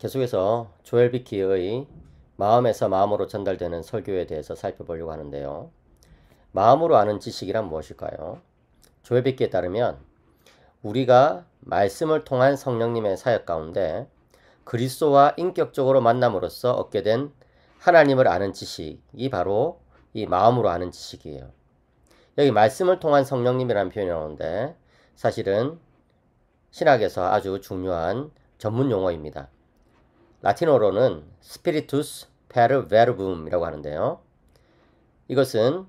계속해서 조엘 비키의 마음에서 마음으로 전달되는 설교에 대해서 살펴보려고 하는데요. 마음으로 아는 지식이란 무엇일까요? 조엘 비키에 따르면 우리가 말씀을 통한 성령님의 사역 가운데 그리스도와 인격적으로 만남으로써 얻게 된 하나님을 아는 지식이 바로 이 마음으로 아는 지식이에요. 여기 말씀을 통한 성령님이라는 표현이 나오는데 사실은 신학에서 아주 중요한 전문 용어입니다. 라틴어로는 Spiritus per verbum이라고 하는데요. 이것은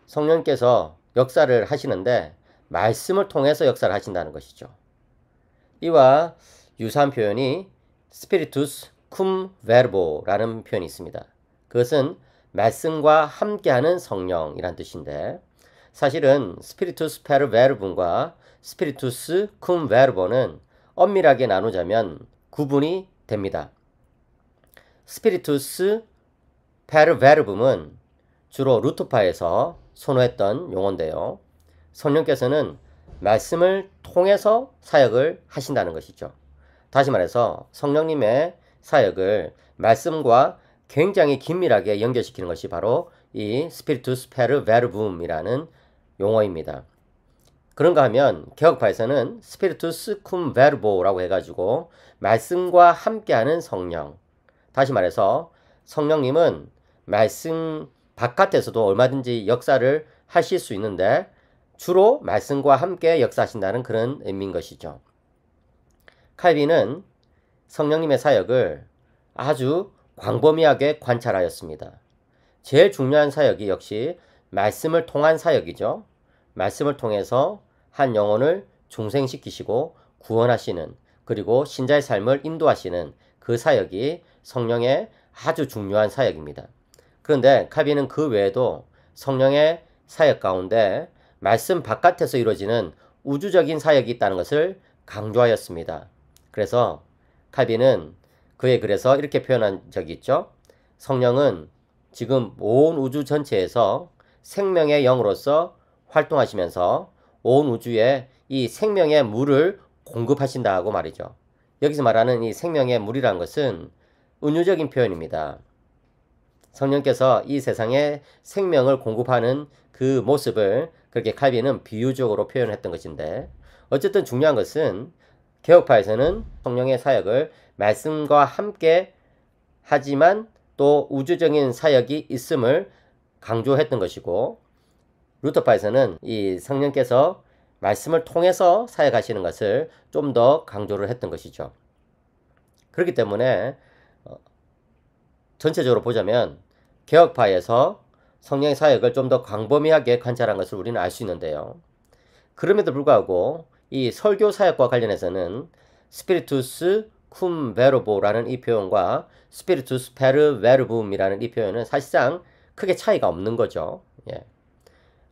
성령께서 역사를 하시는데 말씀을 통해서 역사를 하신다는 것이죠. 이와 유사한 표현이 Spiritus cum verbo라는 표현이 있습니다. 그것은 말씀과 함께하는 성령이란 뜻인데 사실은 Spiritus per verbum과 Spiritus cum verbo는 엄밀하게 나누자면 구분이 됩니다. 스피리투스 페르 베르붐은 주로 루터파에서 선호했던 용어인데요. 성령께서는 말씀을 통해서 사역을 하신다는 것이죠. 다시 말해서 성령님의 사역을 말씀과 굉장히 긴밀하게 연결시키는 것이 바로 이 스피리투스 페르 베르붐이라는 용어입니다. 그런가 하면 개혁파에서는 스피리투스 쿰 베르보라고 해가지고 말씀과 함께하는 성령, 다시 말해서 성령님은 말씀 바깥에서도 얼마든지 역사를 하실 수 있는데 주로 말씀과 함께 역사하신다는 그런 의미인 것이죠. 칼빈은 성령님의 사역을 아주 광범위하게 관찰하였습니다. 제일 중요한 사역이 역시 말씀을 통한 사역이죠. 말씀을 통해서 한 영혼을 중생시키시고 구원하시는, 그리고 신자의 삶을 인도하시는 그 사역이 성령의 아주 중요한 사역입니다. 그런데 칼빈은 그 외에도 성령의 사역 가운데 말씀 바깥에서 이루어지는 우주적인 사역이 있다는 것을 강조하였습니다. 그래서 칼빈은 그의 글에서 이렇게 표현한 적이 있죠. 성령은 지금 온 우주 전체에서 생명의 영으로서 활동하시면서 온 우주에 이 생명의 물을 공급하신다고 말이죠. 여기서 말하는 이 생명의 물이라는 것은 은유적인 표현입니다. 성령께서 이 세상에 생명을 공급하는 그 모습을 그렇게 칼빈은 비유적으로 표현했던 것인데, 어쨌든 중요한 것은 개혁파에서는 성령의 사역을 말씀과 함께 하지만 또 우주적인 사역이 있음을 강조했던 것이고, 루터파에서는 이 성령께서 말씀을 통해서 사역하시는 것을 좀 더 강조를 했던 것이죠. 그렇기 때문에 전체적으로 보자면 개혁파에서 성령의 사역을 좀 더 광범위하게 관찰한 것을 우리는 알 수 있는데요. 그럼에도 불구하고 이 설교 사역과 관련해서는 스피리투스 쿰 베르보라는 이 표현과 스피리투스 페르 베르붐이라는 이 표현은 사실상 크게 차이가 없는 거죠. 예.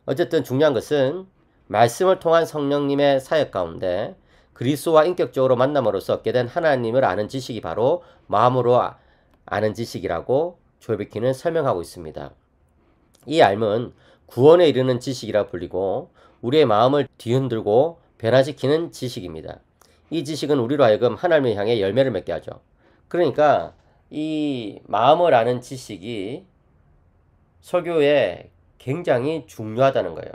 어쨌든 중요한 것은 말씀을 통한 성령님의 사역 가운데 그리스도와 인격적으로 만남으로써 얻게 된 하나님을 아는 지식이 바로 마음으로 아는 지식이라고 조엘 비키는 설명하고 있습니다. 이 알은 구원에 이르는 지식이라 불리고 우리의 마음을 뒤흔들고 변화시키는 지식입니다. 이 지식은 우리로 하여금 하나님을 향해 열매를 맺게 하죠. 그러니까 이 마음을 아는 지식이 설교에 굉장히 중요하다는 거예요.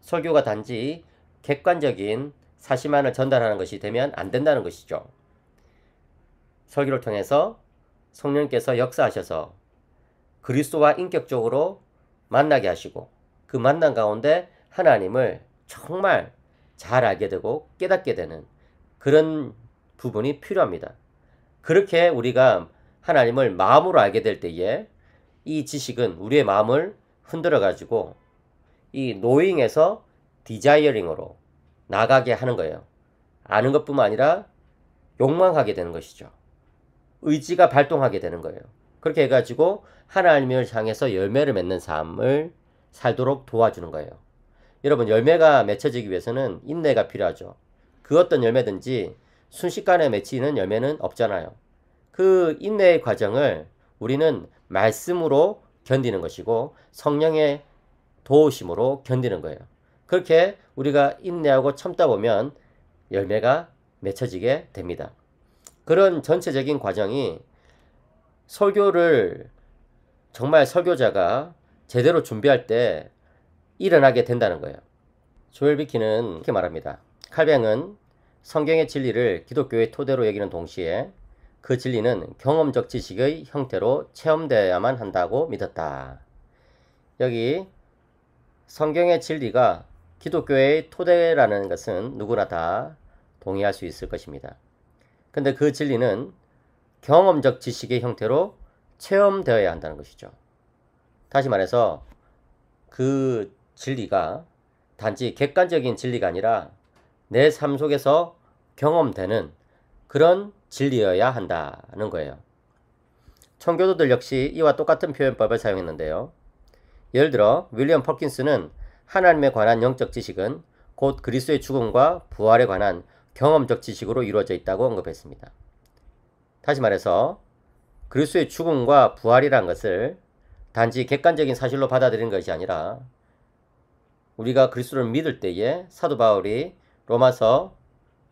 설교가 단지 객관적인 사실만을 전달하는 것이 되면 안 된다는 것이죠. 설교를 통해서 성령께서 역사하셔서 그리스도와 인격적으로 만나게 하시고 그 만남 가운데 하나님을 정말 잘 알게 되고 깨닫게 되는 그런 부분이 필요합니다. 그렇게 우리가 하나님을 마음으로 알게 될 때에 이 지식은 우리의 마음을 흔들어 가지고 이 노잉에서 디자이어링으로 나가게 하는 거예요. 아는 것뿐만 아니라 욕망하게 되는 것이죠. 의지가 발동하게 되는 거예요. 그렇게 해가지고 하나님을 향해서 열매를 맺는 삶을 살도록 도와주는 거예요. 여러분, 열매가 맺혀지기 위해서는 인내가 필요하죠. 그 어떤 열매든지 순식간에 맺히는 열매는 없잖아요. 그 인내의 과정을 우리는 말씀으로 견디는 것이고 성령의 도우심으로 견디는 거예요. 그렇게 우리가 인내하고 참다 보면 열매가 맺혀지게 됩니다. 그런 전체적인 과정이 설교를 정말 설교자가 제대로 준비할 때 일어나게 된다는 거예요. 조엘 비키는 이렇게 말합니다. 칼뱅은 성경의 진리를 기독교의 토대로 여기는 동시에 그 진리는 경험적 지식의 형태로 체험되어야만 한다고 믿었다. 여기 성경의 진리가 기독교의 토대라는 것은 누구나 다 동의할 수 있을 것입니다. 근데 그 진리는 경험적 지식의 형태로 체험되어야 한다는 것이죠. 다시 말해서 그 진리가 단지 객관적인 진리가 아니라 내 삶 속에서 경험되는 그런 진리여야 한다는 거예요. 청교도들 역시 이와 똑같은 표현법을 사용했는데요. 예를 들어 윌리엄 퍼킨스는 하나님에 관한 영적 지식은 곧 그리스도의 죽음과 부활에 관한 경험적 지식으로 이루어져 있다고 언급했습니다. 다시 말해서 그리스도의 죽음과 부활이라는 것을 단지 객관적인 사실로 받아들이는 것이 아니라 우리가 그리스도를 믿을 때에 사도 바울이 로마서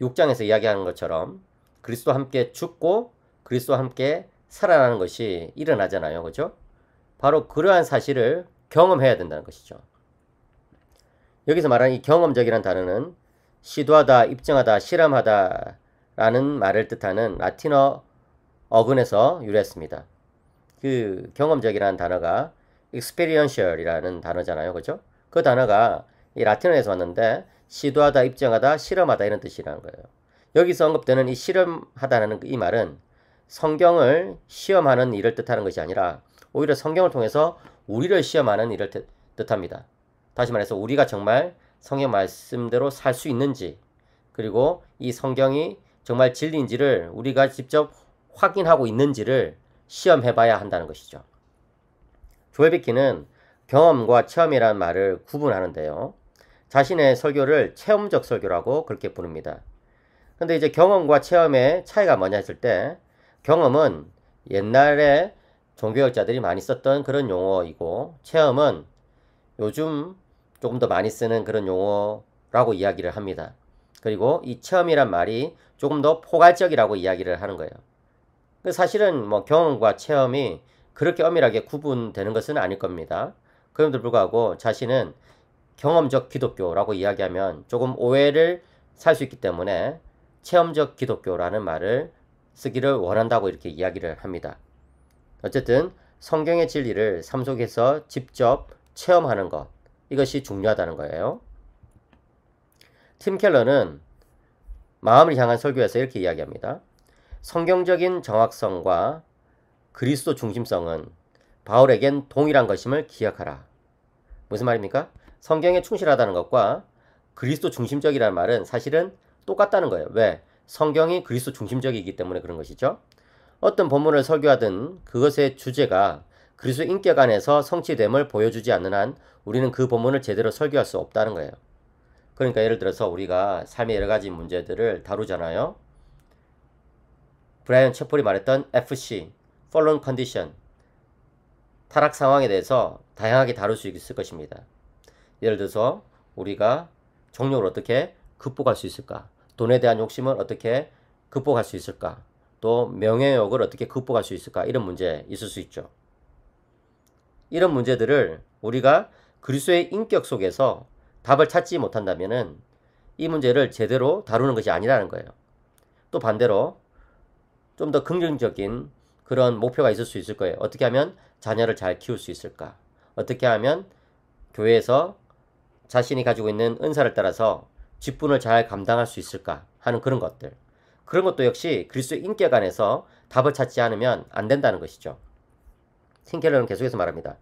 6장에서 이야기하는 것처럼 그리스도와 함께 죽고 그리스도와 함께 살아나는 것이 일어나잖아요. 그죠? 바로 그러한 사실을 경험해야 된다는 것이죠. 여기서 말하는 이 경험적이라는 단어는 시도하다, 입증하다, 실험하다 라는 말을 뜻하는 라틴어 어근에서 유래했습니다. 그 경험적이라는 단어가 experiential이라는 단어잖아요. 그죠? 그 단어가 이 라틴어에서 왔는데 시도하다, 입증하다, 실험하다 이런 뜻이라는 거예요. 여기서 언급되는 이 실험하다는 이 말은 성경을 시험하는 일을 뜻하는 것이 아니라 오히려 성경을 통해서 우리를 시험하는 일을 뜻합니다. 다시 말해서 우리가 정말 성경 말씀대로 살 수 있는지, 그리고 이 성경이 정말 진리인지를 우리가 직접 확인하고 있는지를 시험해봐야 한다는 것이죠. 조엘 비키는 경험과 체험이라는 말을 구분하는데요. 자신의 설교를 체험적 설교라고 그렇게 부릅니다. 근데 이제 경험과 체험의 차이가 뭐냐 했을 때, 경험은 옛날에 종교학자들이 많이 썼던 그런 용어이고, 체험은 요즘 조금 더 많이 쓰는 그런 용어라고 이야기를 합니다. 그리고 이 체험이란 말이 조금 더 포괄적이라고 이야기를 하는 거예요. 사실은 뭐 경험과 체험이 그렇게 엄밀하게 구분되는 것은 아닐 겁니다. 그럼에도 불구하고 자신은 경험적 기독교라고 이야기하면 조금 오해를 살 수 있기 때문에 체험적 기독교라는 말을 쓰기를 원한다고 이렇게 이야기를 합니다. 어쨌든 성경의 진리를 삶 속에서 직접 체험하는 것, 이것이 중요하다는 거예요. 팀 켈러는 마음을 향한 설교에서 이렇게 이야기합니다. 성경적인 정확성과 그리스도 중심성은 바울에겐 동일한 것임을 기억하라. 무슨 말입니까? 성경에 충실하다는 것과 그리스도 중심적이라는 말은 사실은 똑같다는 거예요. 왜? 성경이 그리스도 중심적이기 때문에 그런 것이죠. 어떤 본문을 설교하든 그것의 주제가 그리스도 인격 안에서 성취됨을 보여주지 않는 한 우리는 그 본문을 제대로 설교할 수 없다는 거예요. 그러니까 예를 들어서 우리가 삶의 여러 가지 문제들을 다루잖아요. 브라이언 채폴이 말했던 FC, Fallen Condition, 타락 상황에 대해서 다양하게 다룰 수 있을 것입니다. 예를 들어서 우리가 정욕을 어떻게 극복할 수 있을까? 돈에 대한 욕심을 어떻게 극복할 수 있을까? 또 명예욕을 어떻게 극복할 수 있을까? 이런 문제 있을 수 있죠. 이런 문제들을 우리가 그리스도의 인격 속에서 답을 찾지 못한다면은 이 문제를 제대로 다루는 것이 아니라는 거예요. 또 반대로 좀 더 긍정적인 그런 목표가 있을 수 있을 거예요. 어떻게 하면 자녀를 잘 키울 수 있을까? 어떻게 하면 교회에서 자신이 가지고 있는 은사를 따라서 직분을 잘 감당할 수 있을까 하는 그런 것들. 그런 것도 역시 그리스도의 인격 안에서 답을 찾지 않으면 안 된다는 것이죠. 틴켈러는 계속해서 말합니다.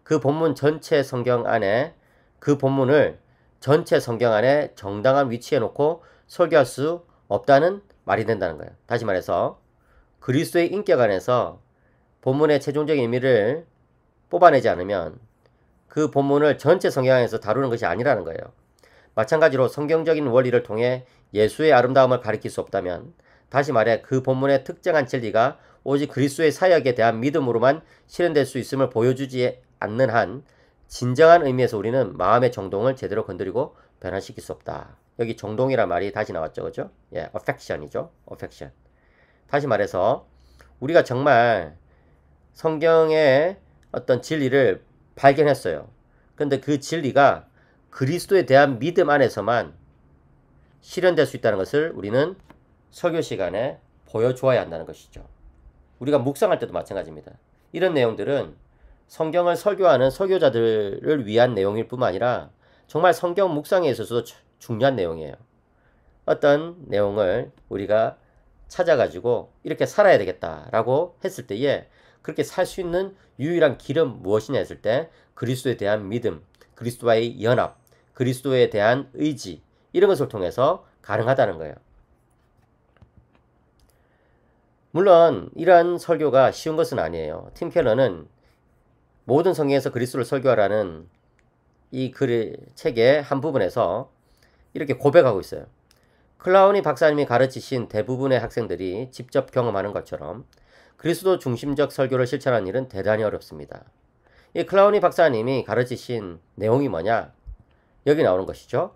그 본문 전체 성경 안에 그 본문을 전체 성경 안에 정당한 위치에 놓고 설교할 수 없다는 말이 된다는 거예요. 다시 말해서 그리스도의 인격 안에서 본문의 최종적인 의미를 뽑아내지 않으면 그 본문을 전체 성경 안에서 다루는 것이 아니라는 거예요. 마찬가지로 성경적인 원리를 통해 예수의 아름다움을 가리킬 수 없다면, 다시 말해 그 본문의 특정한 진리가 오직 그리스도의 사역에 대한 믿음으로만 실현될 수 있음을 보여주지 않는 한 진정한 의미에서 우리는 마음의 정동을 제대로 건드리고 변화시킬 수 없다. 여기 정동이란 말이 다시 나왔죠. 그죠? 예, affection이죠. affection. 다시 말해서 우리가 정말 성경의 어떤 진리를 발견했어요. 근데 그 진리가 그리스도에 대한 믿음 안에서만 실현될 수 있다는 것을 우리는 설교 시간에 보여주어야 한다는 것이죠. 우리가 묵상할 때도 마찬가지입니다. 이런 내용들은 성경을 설교하는 설교자들을 위한 내용일 뿐만 아니라 정말 성경 묵상에 있어서도 중요한 내용이에요. 어떤 내용을 우리가 찾아가지고 이렇게 살아야 되겠다라고 했을 때에 그렇게 살 수 있는 유일한 길은 무엇이냐 했을 때 그리스도에 대한 믿음, 그리스도와의 연합, 그리스도에 대한 의지 이런 것을 통해서 가능하다는 거예요. 물론 이러한 설교가 쉬운 것은 아니에요. 팀 켈러는 모든 성경에서 그리스도를 설교하라는 이 글의 책의 한 부분에서 이렇게 고백하고 있어요. 클라우니 박사님이 가르치신 대부분의 학생들이 직접 경험하는 것처럼 그리스도 중심적 설교를 실천하는 일은 대단히 어렵습니다. 이 클라우니 박사님이 가르치신 내용이 뭐냐? 여기 나오는 것이죠.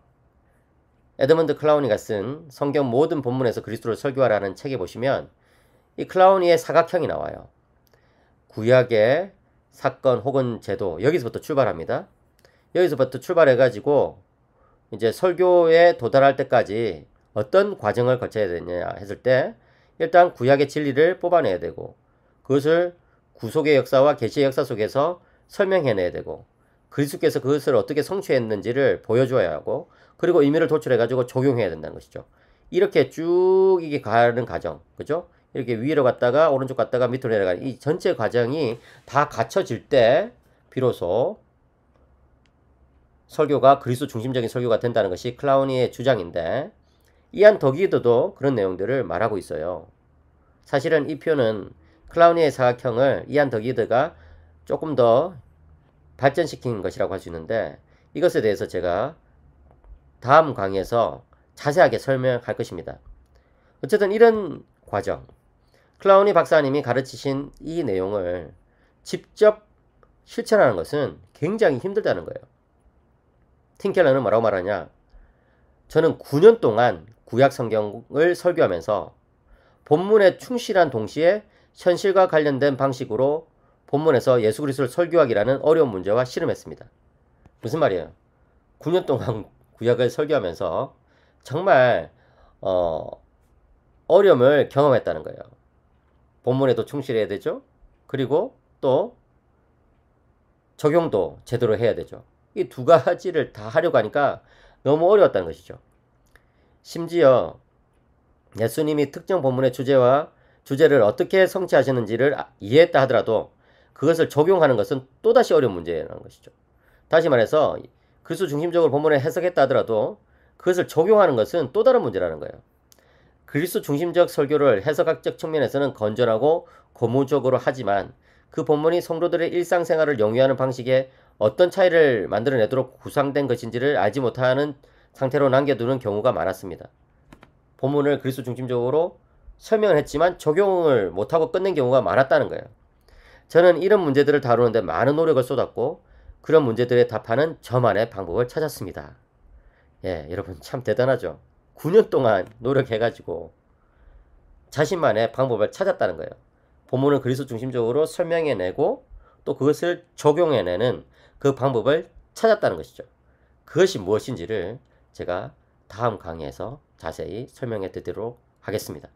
에드먼드 클라우니가 쓴 성경 모든 본문에서 그리스도를 설교하라는 책에 보시면 이 클라우니의 사각형이 나와요. 구약의 사건 혹은 제도 여기서부터 출발합니다. 여기서부터 출발해가지고 이제 설교에 도달할 때까지 어떤 과정을 거쳐야 되느냐 했을 때 일단 구약의 진리를 뽑아내야 되고 그것을 구속의 역사와 계시의 역사 속에서 설명해내야 되고 그리스도께서 그것을 어떻게 성취했는지를 보여줘야 하고 그리고 의미를 도출해가지고 적용해야 된다는 것이죠. 이렇게 쭉 이게 가는 과정, 그죠? 이렇게 위로 갔다가 오른쪽 갔다가 밑으로 내려가는 이 전체 과정이 다 갖춰질 때 비로소 설교가 그리스도 중심적인 설교가 된다는 것이 클라우니의 주장인데 이안 더기드도 그런 내용들을 말하고 있어요. 사실은 이 표는 클라우니의 사각형을 이안 더기드가 조금 더 발전시킨 것이라고 할 수 있는데 이것에 대해서 제가 다음 강의에서 자세하게 설명할 것입니다. 어쨌든 이런 과정, 클라우니 박사님이 가르치신 이 내용을 직접 실천하는 것은 굉장히 힘들다는 거예요. 팀 켈러는 뭐라고 말하냐? 저는 9년 동안 구약 성경을 설교하면서 본문에 충실한 동시에 현실과 관련된 방식으로 본문에서 예수 그리스도를 설교하기라는 어려운 문제와 씨름했습니다. 무슨 말이에요? 9년 동안 구약을 설교하면서 정말 어려움을 경험했다는 거예요. 본문에도 충실해야 되죠. 그리고 또 적용도 제대로 해야 되죠. 이 두 가지를 다 하려고 하니까 너무 어려웠다는 것이죠. 심지어 예수님이 특정 본문의 주제를 어떻게 성취하시는지를 이해했다 하더라도 그것을 적용하는 것은 또다시 어려운 문제라는 것이죠. 다시 말해서 그리스도 중심적으로 본문을 해석했다 하더라도 그것을 적용하는 것은 또 다른 문제라는 거예요. 그리스도 중심적 설교를 해석학적 측면에서는 건전하고 고무적으로 하지만 그 본문이 성도들의 일상생활을 영위하는 방식에 어떤 차이를 만들어내도록 구상된 것인지를 알지 못하는 상태로 남겨두는 경우가 많았습니다. 본문을 그리스도 중심적으로 설명을 했지만 적용을 못하고 끝낸 경우가 많았다는 거예요. 저는 이런 문제들을 다루는데 많은 노력을 쏟았고 그런 문제들에 답하는 저만의 방법을 찾았습니다. 예, 여러분 참 대단하죠. 9년 동안 노력해가지고 자신만의 방법을 찾았다는 거예요. 본문을 그리스도 중심적으로 설명해내고 또 그것을 적용해내는 그 방법을 찾았다는 것이죠. 그것이 무엇인지를 제가 다음 강의에서 자세히 설명해 드리도록 하겠습니다.